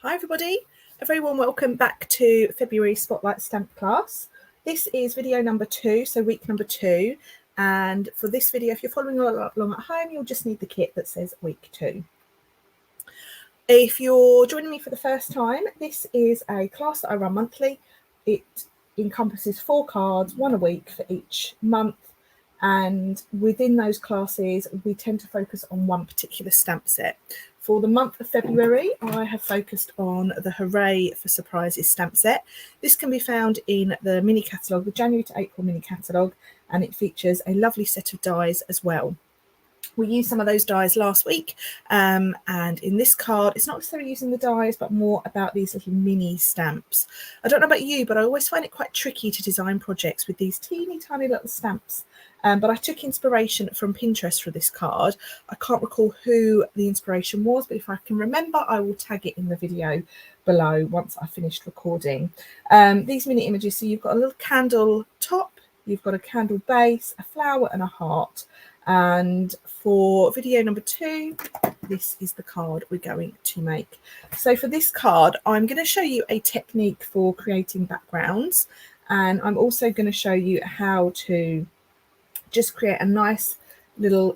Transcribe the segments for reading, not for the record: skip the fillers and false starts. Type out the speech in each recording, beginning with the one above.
Hi everybody, a very warm welcome back to February Spotlight Stamp class. This is video number 2, so week number 2, and for this video, if you're following along at home, you'll just need the kit that says week 2. If you're joining me for the first time, this is a class that I run monthly. It encompasses 4 cards, 1 a week for each month, and within those classes we tend to focus on one particular stamp set. For the month of February, I have focused on the Hooray for Surprises stamp set. This can be found in the mini catalogue, the January to April mini catalogue, and it features a lovely set of dies as well. We used some of those dies last week, and in this card, it's not necessarily using the dies, but more about these little mini stamps. I don't know about you, but I always find it quite tricky to design projects with these teeny tiny little stamps. But I took inspiration from Pinterest for this card. I can't recall who the inspiration was, but if I can remember, I will tag it in the video below once I finished recording. These mini images, so you've got a little candle top, you've got a candle base, a flower and a heart. And for video number 2, this is the card we're going to make. So for this card, I'm going to show you a technique for creating backgrounds, and I'm also going to show you how to just create a nice little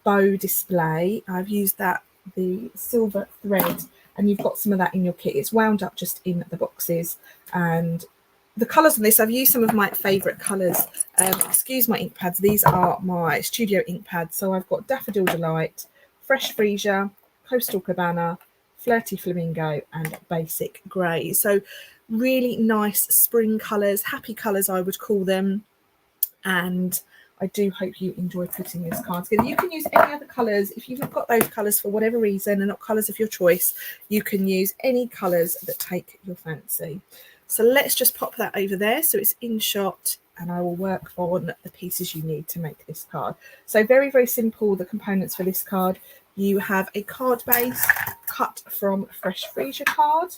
bow display. I've used the silver thread, and you've got some of that in your kit. It's wound up just in the boxes, and the colours on this, I've used some of my favourite colours. Excuse my ink pads, these are my studio ink pads. So I've got Daffodil Delight, Fresh Freesia, Coastal Cabana, Flirty Flamingo and Basic Grey. So really nice spring colours, happy colours I would call them. And I do hope you enjoy putting this card together. You can use any other colours. If you've not got those colours for whatever reason and not colours of your choice, you can use any colours that take your fancy. So let's just pop that over there so it's in shot, and I will work on the pieces you need to make this card. So very, very simple, the components for this card. You have a card base cut from Fresh Freesia card,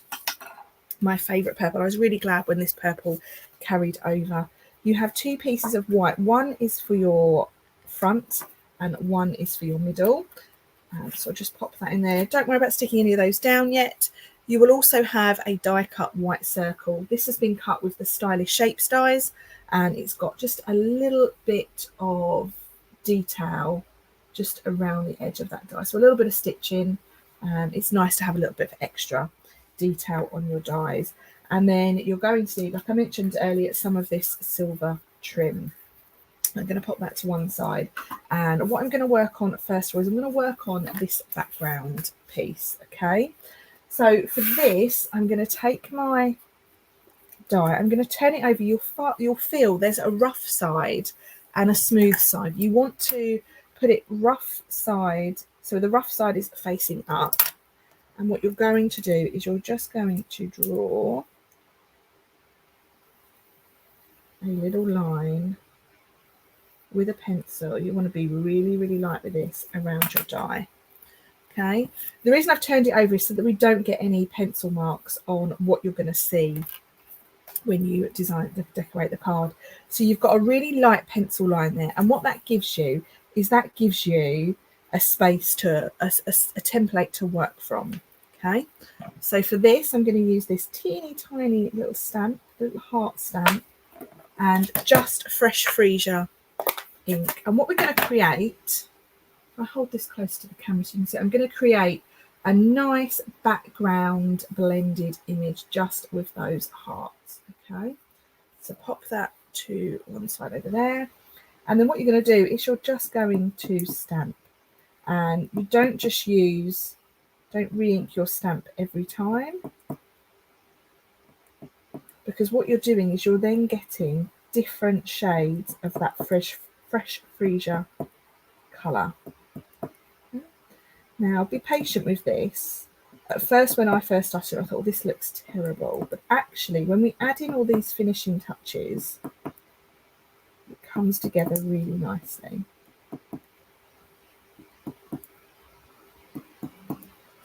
my favourite purple. I was really glad when this purple carried over. You have 2 pieces of white. One is for your front and one is for your middle. So I'll just pop that in there. Don't worry about sticking any of those down yet. You will also have a die cut white circle. This has been cut with the Stylish Shapes dies, and it's got just a little bit of detail just around the edge of that die. So a little bit of stitching. It's nice to have a little bit of extra detail on your dies. And then you're going to need, like I mentioned earlier, some of this silver trim. I'm going to pop that to one side. And what I'm going to work on first of all is I'm going to work on this background piece, okay? So for this, I'm going to take my die, I'm going to turn it over. You'll feel there's a rough side and a smooth side. You want to put it rough side, so the rough side is facing up. And what you're going to do is you're just going to draw a little line with a pencil. You want to be really, really light with this around your die. Okay, the reason I've turned it over is so that we don't get any pencil marks on what you're going to see when you decorate the card. So you've got a really light pencil line there, and what that gives you is that gives you a space to a template to work from. Okay, so for this I'm going to use this teeny tiny little stamp, little heart stamp, and just Fresh Freesia ink. And what we're going to create, I hold this close to the camera so you can see, I'm going to create a nice background blended image just with those hearts. Okay, so pop that to one side over there, and then what you're going to do is you're just going to stamp, and you don't re-ink your stamp every time, because what you're doing is you're then getting different shades of that fresh Freesia colour. Now, be patient with this. At first, when I first started, I thought, oh, this looks terrible. But actually, when we add in all these finishing touches, it comes together really nicely.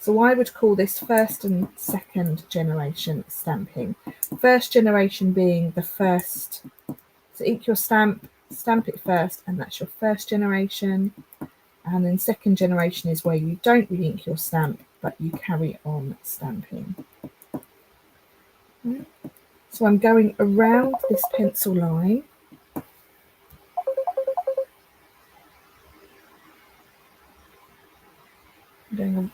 So I would call this first and second generation stamping. First generation being the first. So ink your stamp, stamp it first, and that's your first generation. And then second generation is where you don't re-ink your stamp, but you carry on stamping. Okay. So I'm going around this pencil line.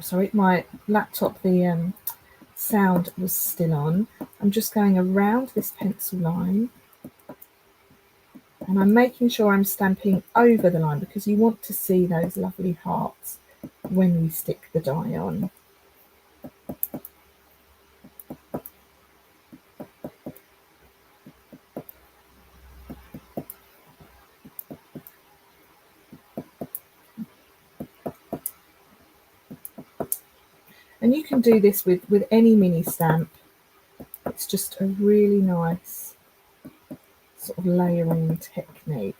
Sorry, my laptop, the sound was still on. I'm just going around this pencil line, and I'm making sure I'm stamping over the line because you want to see those lovely hearts when you stick the die on. And you can do this with any mini stamp. It's just a really nice sort of layering technique.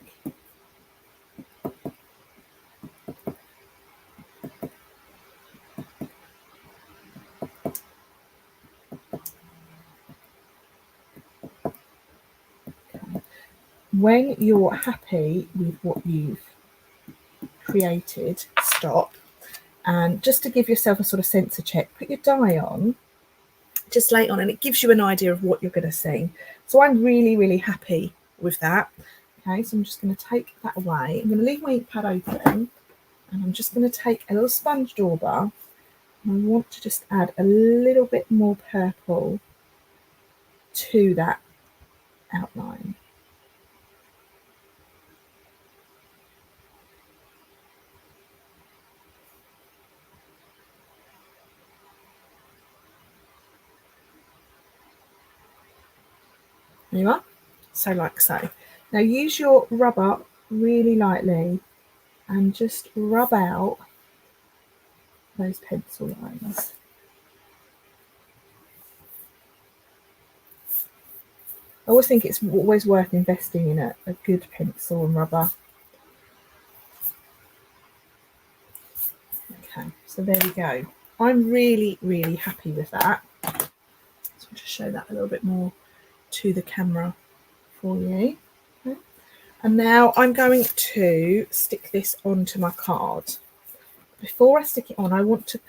When you're happy with what you've created, stop. And just to give yourself a sort of sensor check, put your die on, just lay it on, and it gives you an idea of what you're going to see. So I'm really, really happy with that. Okay, so I'm just going to take that away. I'm going to leave my ink pad open, and I'm just going to take a little sponge dauber, and I want to just add a little bit more purple to that outline. There you are. So like so. Now use your rubber really lightly and just rub out those pencil lines. I always think it's always worth investing in a good pencil and rubber. Okay, so there we go. I'm really, really happy with that. So I'll just show that a little bit more to the camera for you. Okay. And now I'm going to stick this onto my card. Before I stick it on, I want to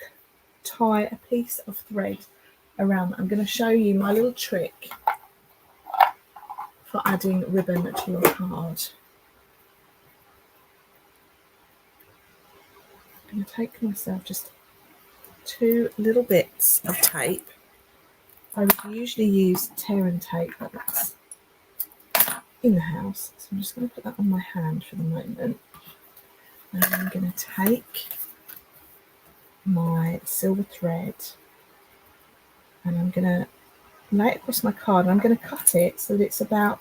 tie a piece of thread around. I'm going to show you my little trick for adding ribbon to your card. I'm going to take myself just 2 little bits of tape. I would usually use tear and tape, but that's in the house. So I'm just going to put that on my hand for the moment. And I'm going to take my silver thread and I'm going to lay it across my card, and I'm going to cut it so that it's about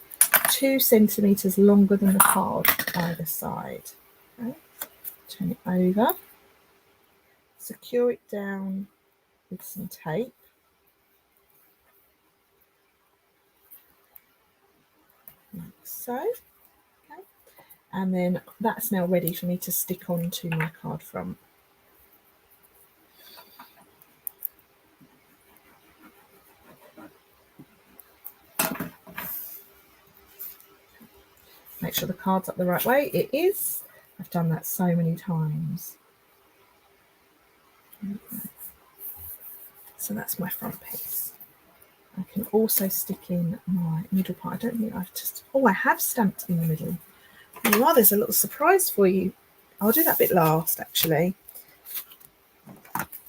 2 centimetres longer than the card either side. Okay. Turn it over, secure it down with some tape. Like so. Okay. And then that's now ready for me to stick onto my card front. Make sure the card's up the right way. It is. I've done that so many times. So that's my front piece. I can also stick in my middle part. I don't think I've just... Oh, I have stamped in the middle. Oh, there's a little surprise for you. I'll do that bit last, actually.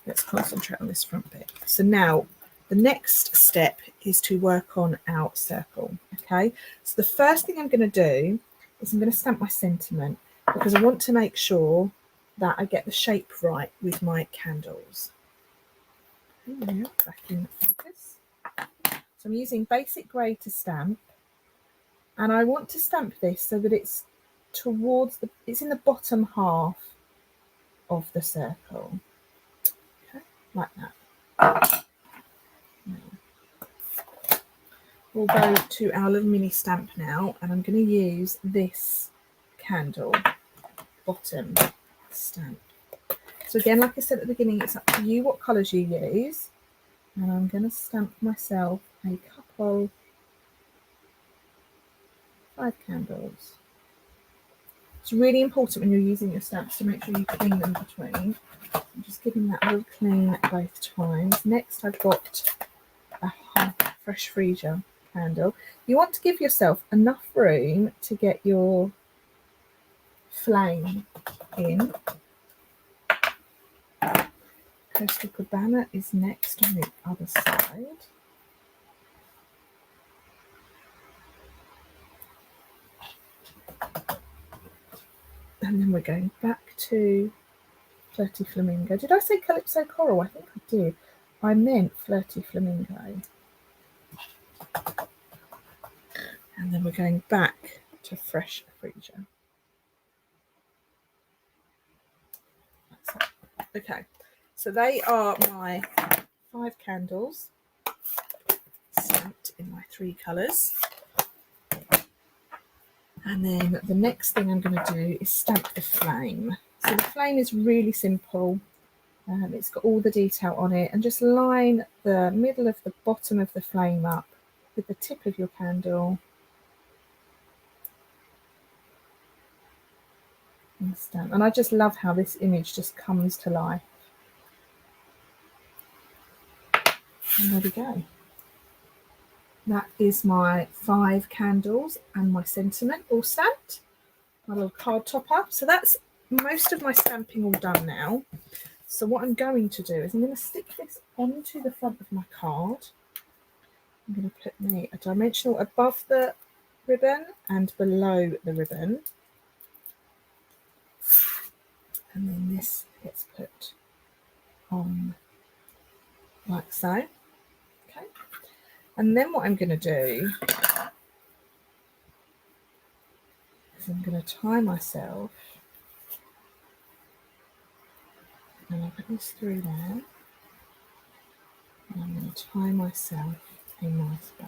Let's concentrate on this front bit. So now the next step is to work on our circle. Okay, so the first thing I'm going to do is I'm going to stamp my sentiment because I want to make sure that I get the shape right with my candles. Now, back in focus. So I'm using basic grey to stamp, and I want to stamp this so that it's towards the, it's in the bottom half of the circle. Okay, like that. Now, we'll go to our little mini stamp now, and I'm going to use this candle bottom stamp. So again, like I said at the beginning, it's up to you what colours you use, and I'm going to stamp myself a couple, 5 candles. It's really important when you're using your stamps to make sure you clean them between. And just give giving that a little clean both times. Next, I've got a fresh Freesia candle. You want to give yourself enough room to get your flame in. Coastal Cabana is next on the other side. And then we're going back to Flirty Flamingo. Did I say Calypso Coral? I think I did. I meant Flirty Flamingo. And then we're going back to fresh Freesia. Okay, so they are my 5 candles stamped in my 3 colours. And then the next thing I'm going to do is stamp the flame. So the flame is really simple. It's got all the detail on it, and just line the middle of the bottom of the flame up with the tip of your candle. And stamp. And I just love how this image just comes to life. And there we go. That is my 5 candles and my sentiment all stamped. My little card topper. So that's most of my stamping all done now. So what I'm going to do is I'm going to stick this onto the front of my card. I'm going to put me a dimensional above the ribbon and below the ribbon. And then this gets put on like so. Okay. And then what I'm going to do is I'm going to tie myself, and I'll put this through there, and I'm going to tie myself a nice bow.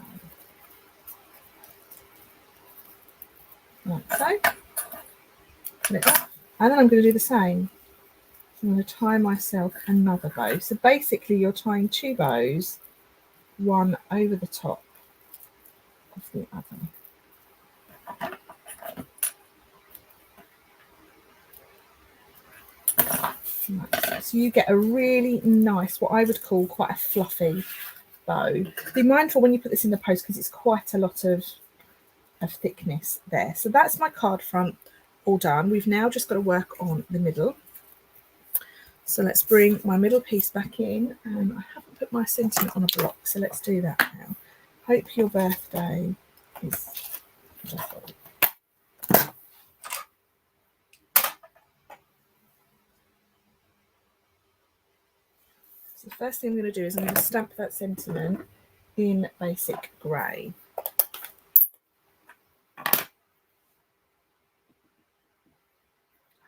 Like so. Put it off. And then I'm going to do the same. So I'm going to tie myself another bow. So basically you're tying 2 bows, one over the top of the other. So you get a really nice, what I would call quite a fluffy bow. Be mindful when you put this in the post because it's quite a lot of thickness there. So that's my card front all done. We've now just got to work on the middle. So let's bring my middle piece back in, and I haven't put my sentiment on a block, so let's do that now. Hope your birthday is wonderful. So the first thing I'm going to do is I'm going to stamp that sentiment in basic grey.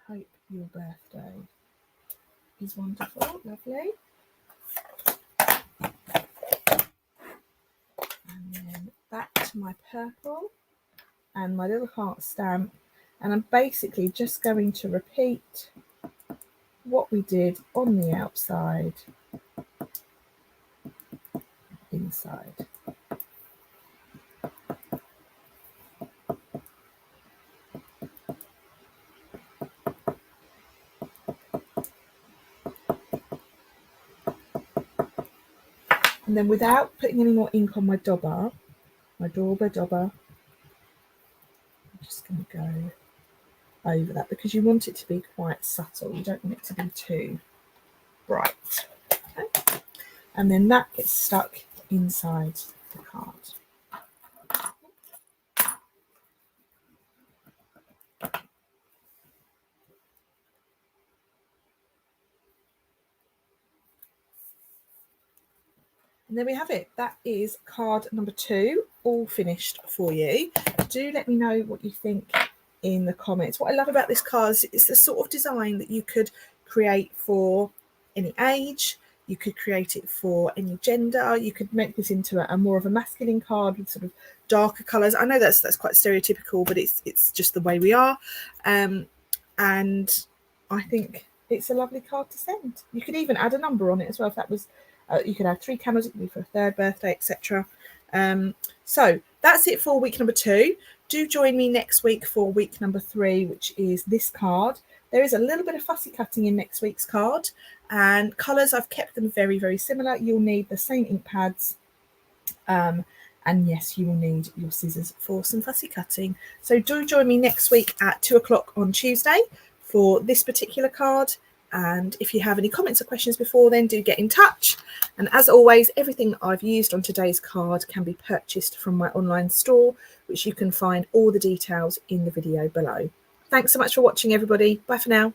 Hope your birthday is wonderful, lovely. And then back to my purple and my little heart stamp, and I'm basically just going to repeat what we did on the outside, inside. And then without putting any more ink on my dauber, I'm just going to go over that because you want it to be quite subtle. You don't want it to be too bright. Okay? And then that gets stuck inside the card. And there we have it. That is card number 2, all finished for you. Do let me know what you think in the comments. What I love about this card is it's the sort of design that you could create for any age. You could create it for any gender. You could make this into a more of a masculine card with sort of darker colours. I know that's quite stereotypical, but it's just the way we are. And I think it's a lovely card to send. You could even add a number on it as well if that was. You could have 3 candles, it could be for a 3rd birthday, etc. So that's it for week number 2. Do join me next week for week number 3, which is this card. There is a little bit of fussy cutting in next week's card, and colours, I've kept them very, very similar. You'll need the same ink pads, and yes, you will need your scissors for some fussy cutting. So do join me next week at 2 o'clock on Tuesday for this particular card. And if you have any comments or questions before then, do get in touch. And as always, everything that I've used on today's card can be purchased from my online store, which you can find all the details in the video below. Thanks so much for watching, everybody. Bye for now.